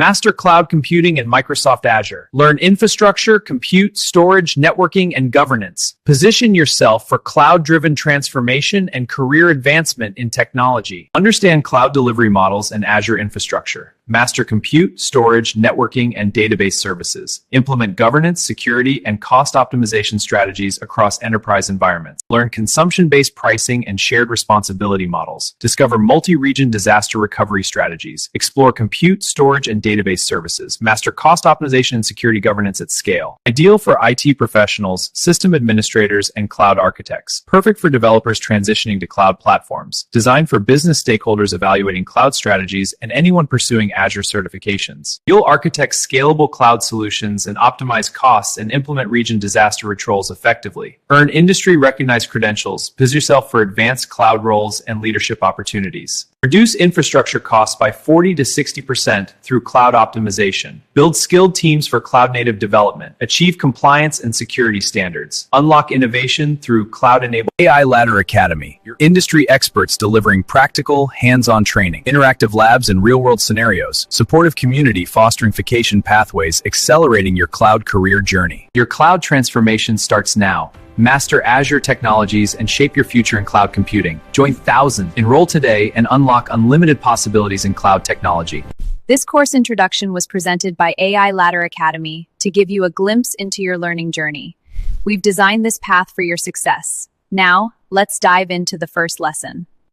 Master cloud computing and Microsoft Azure. Learn infrastructure, compute, storage, networking, and governance. Position yourself for cloud-driven transformation and career advancement in technology. Understand cloud delivery models and Azure infrastructure. Master compute, storage, networking, and database services. Implement governance, security, and cost optimization strategies across enterprise environments. Learn consumption-based pricing and shared responsibility models. Discover multi-region disaster recovery strategies. Explore compute, storage, and database services. Master cost optimization and security governance at scale. Ideal for IT professionals, system administrators, and cloud architects. Perfect for developers transitioning to cloud platforms. Designed for business stakeholders evaluating cloud strategies and anyone pursuing Azure certifications. You'll architect scalable cloud solutions and optimize costs and implement region disaster controls effectively. Earn industry-recognized credentials. Position yourself for advanced cloud roles and leadership opportunities. Reduce infrastructure costs by 40 to 60% through cloud optimization. Build skilled teams for cloud-native development. Achieve compliance and security standards. Unlock innovation through cloud-enabled AI Ladder Academy. Your industry experts delivering practical, hands-on training. Interactive labs and real-world scenarios. Supportive community fostering vacation pathways, accelerating your cloud career journey. Your cloud transformation starts now. Master Azure technologies and shape your future in cloud computing. Join thousands. Enroll today and unlock unlimited possibilities in cloud technology. This course introduction was presented by AI Ladder Academy to give you a glimpse into your learning journey. We've designed this path for your success. Now, let's dive into the first lesson.